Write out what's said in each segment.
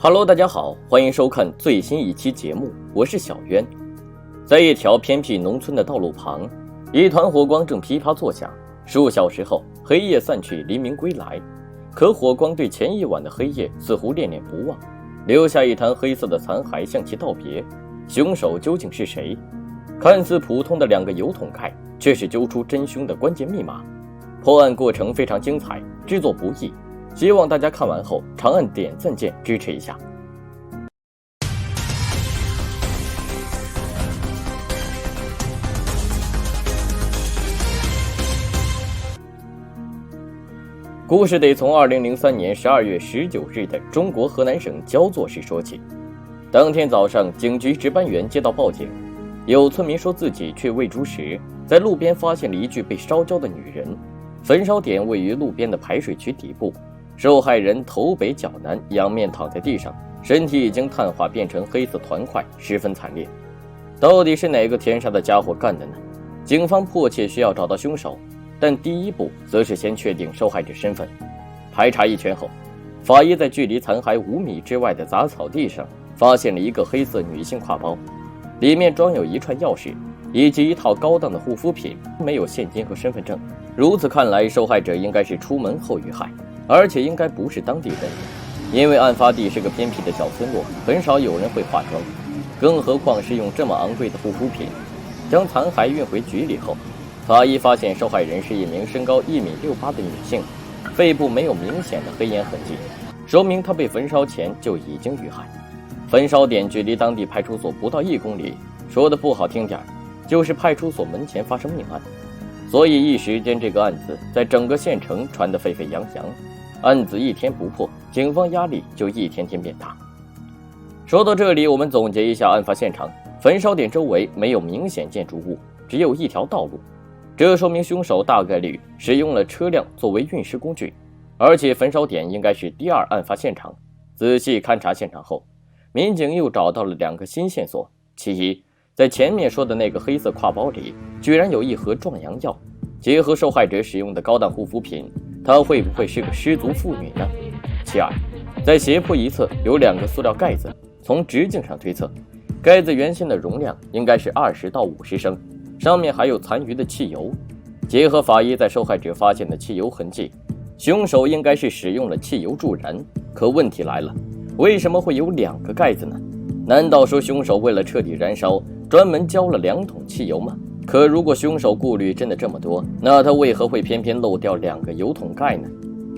Hello， 大家好，欢迎收看最新一期节目，我是小渊。在一条偏僻农村的道路旁，一团火光正噼啪作响。数小时后，黑夜散去，黎明归来。可火光对前一晚的黑夜似乎恋恋不忘，留下一滩黑色的残骸向其道别。凶手究竟是谁？看似普通的2个油桶盖，却是揪出真凶的关键密码。破案过程非常精彩，制作不易。希望大家看完后长按点赞键支持一下。故事得从2003年12月19日的中国河南省焦作市说起。当天早上，警局值班员接到报警，有村民说自己去喂猪时，在路边发现了一具被烧焦的女人，焚烧点位于路边的排水渠底部。受害人头北脚南，仰面躺在地上，身体已经碳化变成黑色团块，十分惨烈。到底是哪个天杀的家伙干的呢？警方迫切需要找到凶手，但第一步则是先确定受害者身份。排查一圈后，法医在距离残骸5米之外的杂草地上发现了一个黑色女性挎包，里面装有一串钥匙以及一套高档的护肤品，没有现金和身份证。如此看来，受害者应该是出门后遇害，而且应该不是当地人，因为案发地是个偏僻的小村落，很少有人会化妆，更何况是用这么昂贵的护肤品。将残骸运回局里后，法医发现受害人是一名身高1.68米的女性，肺部没有明显的黑烟痕迹，说明她被焚烧前就已经遇害。焚烧点距离当地派出所不到1公里，说的不好听点，就是派出所门前发生命案，所以一时间这个案子在整个县城传得沸沸扬扬。案子一天不破，警方压力就一天天变大。说到这里，我们总结一下案发现场。焚烧点周围没有明显建筑物，只有一条道路，这说明凶手大概率使用了车辆作为运尸工具，而且焚烧点应该是第2案发现场。仔细勘察现场后，民警又找到了2个新线索。其一，在前面说的那个黑色挎包里居然有一盒壮阳药，结合受害者使用的高档护肤品，她会不会是个失足妇女呢？其二，在斜坡一侧有2个塑料盖子，从直径上推测，盖子原先的容量应该是20到50升，上面还有残余的汽油。结合法医在受害者发现的汽油痕迹，凶手应该是使用了汽油助燃。可问题来了，为什么会有2个盖子呢？难道说凶手为了彻底燃烧，专门浇了2桶汽油吗？可如果凶手顾虑真的这么多，那他为何会偏偏漏掉2个油桶盖呢？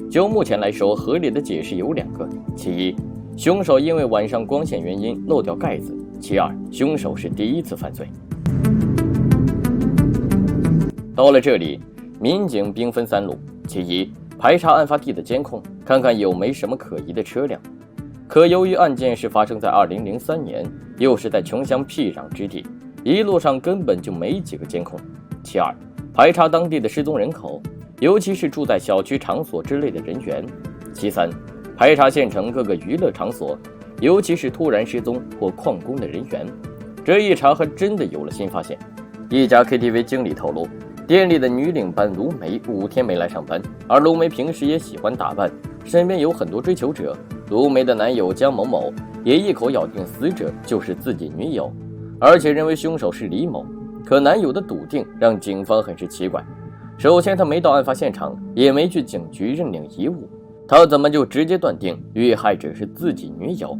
就目前来说，合理的解释有2个。其一，凶手因为晚上光线原因漏掉盖子；其二，凶手是第1次犯罪。到了这里，民警兵分3路。其一，排查案发地的监控，看看有没什么可疑的车辆。可由于案件是发生在2003年，又是在穷乡僻壤之地，一路上根本就没几个监控。其二，排查当地的失踪人口，尤其是住在小区场所之类的人员。其三，排查县城各个娱乐场所，尤其是突然失踪或旷工的人员。这一查还真的有了新发现。一家 KTV 经理透露，店里的女领班卢梅5天没来上班，而卢梅平时也喜欢打扮，身边有很多追求者。卢梅的男友江某某也一口咬定死者就是自己女友，而且认为凶手是李某。可男友的笃定让警方很是奇怪。首先，他没到案发现场，也没去警局认领遗物，他怎么就直接断定遇害者是自己女友？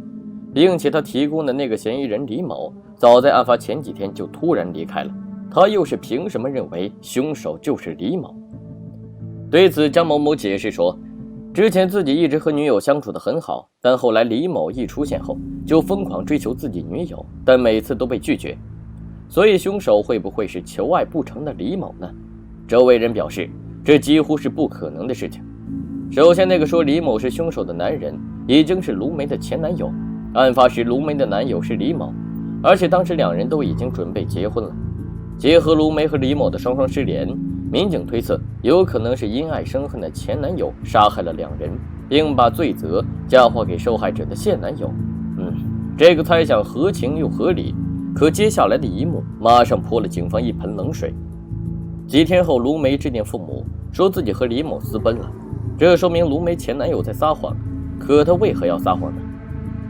并且他提供的那个嫌疑人李某，早在案发前几天就突然离开了，他又是凭什么认为凶手就是李某？对此，江某某解释说，之前自己一直和女友相处得很好，但后来李某一出现后，就疯狂追求自己女友，但每次都被拒绝。所以凶手会不会是求爱不成的李某呢？周围人表示，这几乎是不可能的事情。首先，那个说李某是凶手的男人已经是卢梅的前男友，案发时卢梅的男友是李某，而且当时2人都已经准备结婚了。结合卢梅和李某的双双失联，民警推测有可能是因爱生恨的前男友杀害了2人，并把罪责嫁祸给受害者的现男友。这个猜想合情又合理，可接下来的一幕马上泼了警方一盆冷水。几天后，卢梅致电父母，说自己和李某私奔了，这说明卢梅前男友在撒谎。可他为何要撒谎呢？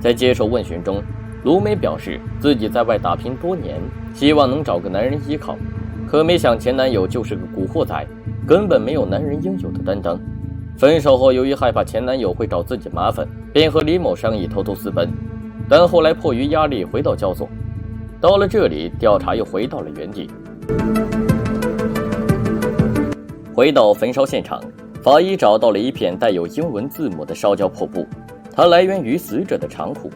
在接受问询中，卢梅表示自己在外打拼多年，希望能找个男人依靠，可没想前男友就是个古惑仔，根本没有男人应有的担当。分手后，由于害怕前男友会找自己麻烦，便和李某商议偷偷私奔，但后来迫于压力回到焦作。到了这里，调查又回到了原地。回到焚烧现场，法医找到了一片带有英文字母的烧焦破布，它来源于死者的长裤。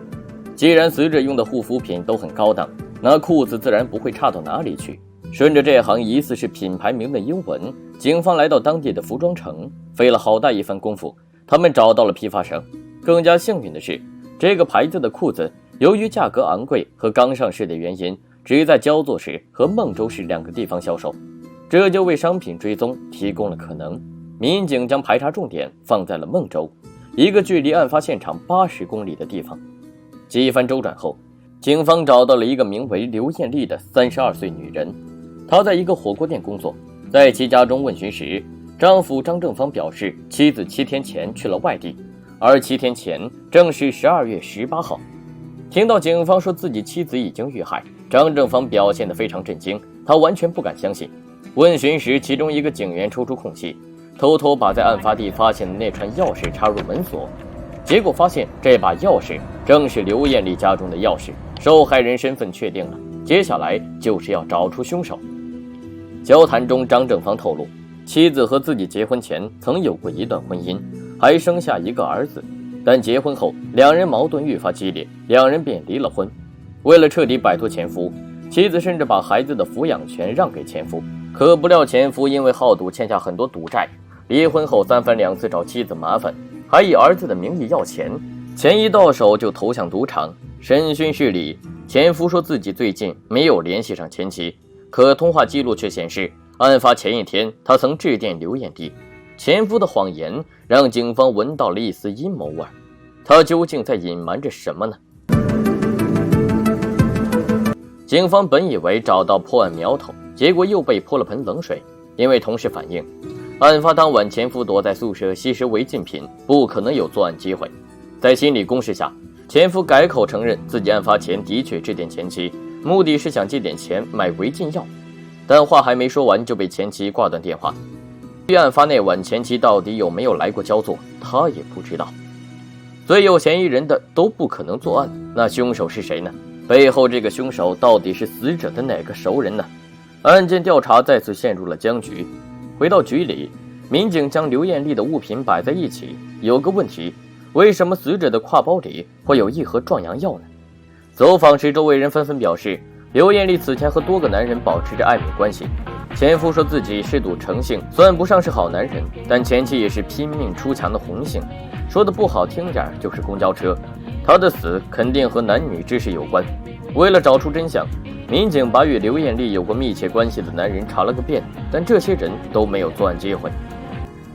既然死者用的护肤品都很高档，那裤子自然不会差到哪里去。顺着这行疑似是品牌名的英文，警方来到当地的服装城，费了好大一番功夫，他们找到了批发商。更加幸运的是，这个牌子的裤子由于价格昂贵和刚上市的原因，只在焦作市和孟州市2个地方销售，这就为商品追踪提供了可能。民警将排查重点放在了孟州，一个距离案发现场80公里的地方。几番周转后，警方找到了一个名为刘艳丽的32岁女人，她在一个火锅店工作。在其家中问询时，丈夫张正芳表示妻子7天前去了外地，而7天前正是12月18号。听到警方说自己妻子已经遇害，张正芳表现得非常震惊，他完全不敢相信。问询时，其中一个警员抽出空隙，偷偷把在案发地发现的那串钥匙插入门锁，结果发现这把钥匙正是刘艳丽家中的钥匙，受害人身份确定了，接下来就是要找出凶手。交谈中，张正芳透露，妻子和自己结婚前曾有过一段婚姻，还生下一个儿子，但结婚后两人矛盾愈发激烈，两人便离了婚。为了彻底摆脱前夫，妻子甚至把孩子的抚养权让给前夫，可不料前夫因为好赌欠下很多赌债，离婚后3番2次找妻子麻烦，还以儿子的名义要钱，钱一到手就投向赌场。审讯室里，前夫说自己最近没有联系上前妻，可通话记录却显示案发前一天他曾致电刘艳丽。前夫的谎言让警方闻到了一丝阴谋味，他究竟在隐瞒着什么呢？警方本以为找到破案苗头，结果又被泼了盆冷水。因为同事反映，案发当晚前夫躲在宿舍吸食违禁品，不可能有作案机会。在心理攻势下，前夫改口承认自己案发前的确致电前妻，目的是想借点钱买违禁药，但话还没说完就被前妻挂断电话。至于案发那晚前妻到底有没有来过焦作，他也不知道。最有嫌疑人的都不可能作案，那凶手是谁呢？背后这个凶手到底是死者的哪个熟人呢？案件调查再次陷入了僵局。回到局里，民警将刘艳丽的物品摆在一起，有个问题，为什么死者的挎包里会有一盒壮阳药呢？走访时，周围人纷纷表示，刘艳丽此前和多个男人保持着暧昧关系。前夫说自己嗜赌成性，算不上是好男人，但前妻也是拼命出墙的红杏，说的不好听点就是公交车。他的死肯定和男女之事有关。为了找出真相，民警把与刘艳丽有过密切关系的男人查了个遍，但这些人都没有作案机会。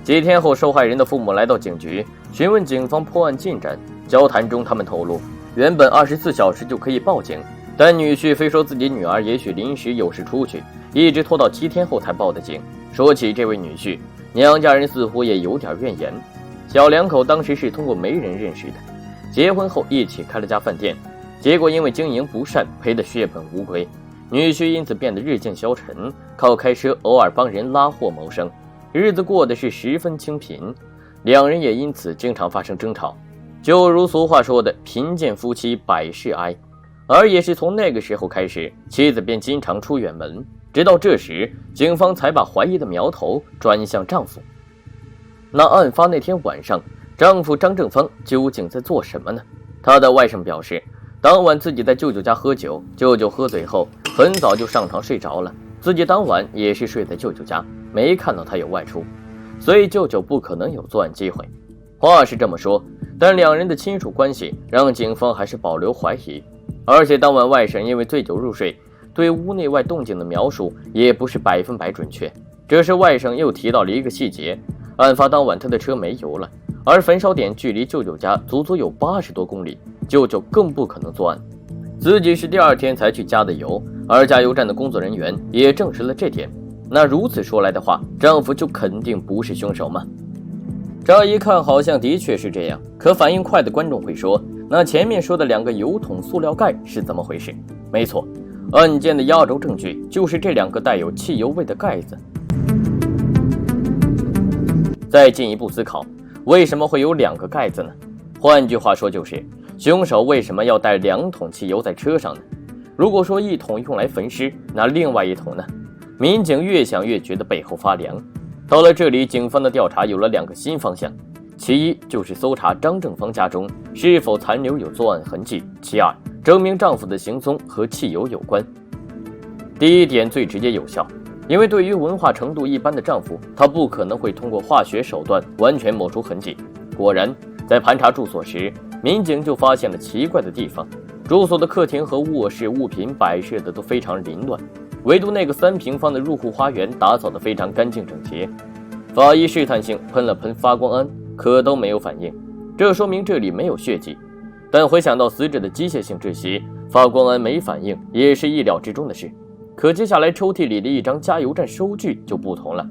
几天后，受害人的父母来到警局，询问警方破案进展。交谈中，他们透露，原本24小时就可以报警，但女婿非说自己女儿也许临时有事出去，一直拖到7天后才报的警。说起这位女婿，娘家人似乎也有点怨言。小两口当时是通过媒人认识的，结婚后一起开了家饭店，结果因为经营不善，赔得血本无归。女婿因此变得日渐消沉，靠开车偶尔帮人拉货谋生，日子过得是十分清贫。两人也因此经常发生争吵，就如俗话说的贫贱夫妻百事哀。而也是从那个时候开始，妻子便经常出远门，直到这时，警方才把怀疑的苗头转向丈夫。那案发那天晚上，丈夫张正芳究竟在做什么呢？他的外甥表示，当晚自己在舅舅家喝酒，舅舅喝醉后很早就上床睡着了，自己当晚也是睡在舅舅家，没看到他有外出，所以舅舅不可能有作案机会。话是这么说，但两人的亲属关系让警方还是保留怀疑。而且当晚外甥因为醉酒入睡，对屋内外动静的描述也不是100%准确。这时外甥又提到了一个细节，案发当晚他的车没油了，而焚烧点距离舅舅家足足有80多公里，舅舅更不可能作案。自己是第2天才去加的油，而加油站的工作人员也证实了这点。那如此说来的话，丈夫就肯定不是凶手吗？乍一看好像的确是这样，可反应快的观众会说，那前面说的2个油桶塑料盖是怎么回事？没错，案件的压轴证据就是这2个带有汽油味的盖子。再进一步思考，为什么会有2个盖子呢？换句话说，就是凶手为什么要带2桶汽油在车上呢？如果说1桶用来焚尸，那另外1桶呢？民警越想越觉得背后发凉。到了这里，警方的调查有了2个新方向，其一就是搜查张正芳家中是否残留有作案痕迹，其二证明丈夫的行踪和汽油有关。第一点最直接有效，因为对于文化程度一般的丈夫，他不可能会通过化学手段完全抹除痕迹。果然，在盘查住所时，民警就发现了奇怪的地方。住所的客厅和卧室物品摆设的都非常凌乱，唯独那个3平方的入户花园打扫得非常干净整洁。法医试探性喷了喷发光胺，可都没有反应，这说明这里没有血迹。但回想到死者的机械性窒息，发光胺没反应也是意料之中的事。可接下来抽屉里的一张加油站收据就不同了，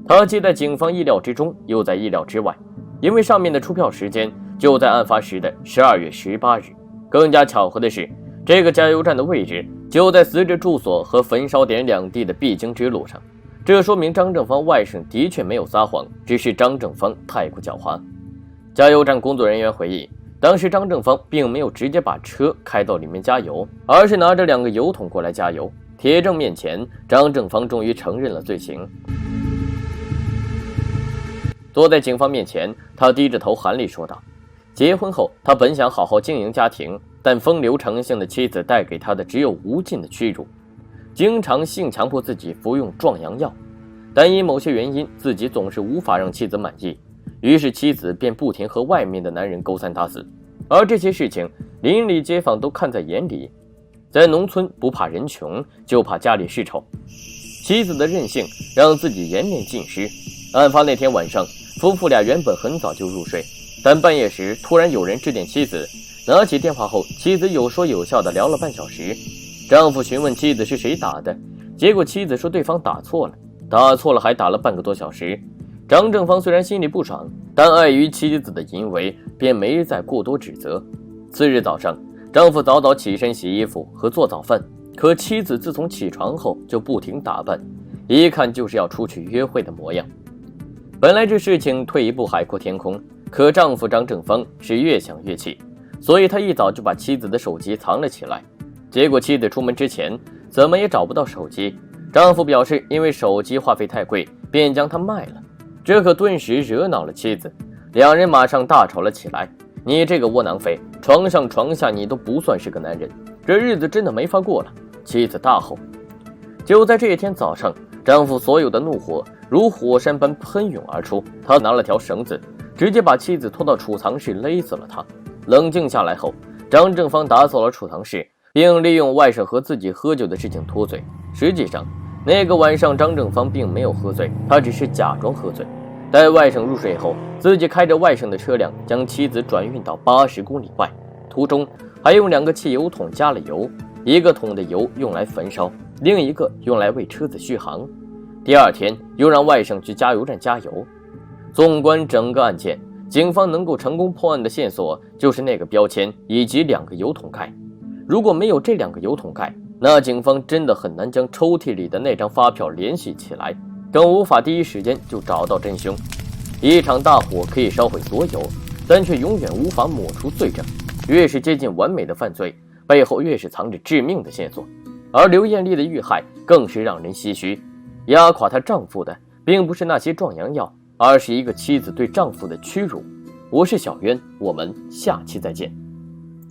它既在警方意料之中，又在意料之外，因为上面的出票时间就在案发时的12月18日。更加巧合的是，这个加油站的位置就在死者住所和焚烧点2地的必经之路上，这说明张正芳外甥的确没有撒谎，只是张正芳太过狡猾。加油站工作人员回忆，当时张正芳并没有直接把车开到里面加油，而是拿着2个油桶过来加油。铁证面前，张正芳终于承认了罪行。坐在警方面前，他低着头含泪说道，结婚后他本想好好经营家庭，但风流成性的妻子带给他的只有无尽的屈辱，经常性强迫自己服用壮阳药，但因某些原因自己总是无法让妻子满意，于是妻子便不停和外面的男人勾三搭四，而这些事情邻里街坊都看在眼里。在农村不怕人穷，就怕家里事丑，妻子的任性让自己颜面尽失。案发那天晚上，夫妇俩原本很早就入睡，但半夜时突然有人致电妻子，拿起电话后，妻子有说有笑地聊了半小时。丈夫询问妻子是谁打的，结果妻子说对方打错了还打了半个多小时。张正芳虽然心里不爽，但碍于妻子的淫为，便没再过多指责。次日早上，丈夫早早起身洗衣服和做早饭，可妻子自从起床后就不停打扮，一看就是要出去约会的模样。本来这事情退一步海阔天空，可丈夫张正芳是越想越气，所以他一早就把妻子的手机藏了起来。结果妻子出门之前怎么也找不到手机，丈夫表示因为手机话费太贵，便将它卖了。这可顿时惹恼了妻子，两人马上大吵了起来。你这个窝囊废，床上床下你都不算是个男人，这日子真的没法过了，妻子大吼。就在这一天早上，丈夫所有的怒火如火山般喷涌而出，他拿了条绳子直接把妻子拖到储藏室勒死了她。冷静下来后，张正芳打扫了储藏室，并利用外甥和自己喝酒的事情脱罪。实际上那个晚上张正芳并没有喝醉，他只是假装喝醉。待外甥入睡后，自己开着外甥的车辆将妻子转运到80公里外，途中还用2个汽油桶加了油，一个桶的油用来焚烧，另一个用来为车子续航。第2天又让外甥去加油站加油。纵观整个案件，警方能够成功破案的线索就是那个标签以及2个油桶盖。如果没有这2个油桶盖，那警方真的很难将抽屉里的那张发票联系起来，更无法第一时间就找到真凶。一场大火可以烧毁所有，但却永远无法抹除罪证。越是接近完美的犯罪，背后越是藏着致命的线索。而刘艳丽的遇害更是让人唏嘘，压垮她丈夫的并不是那些壮阳药，而是一个妻子对丈夫的屈辱。我是小渊，我们下期再见。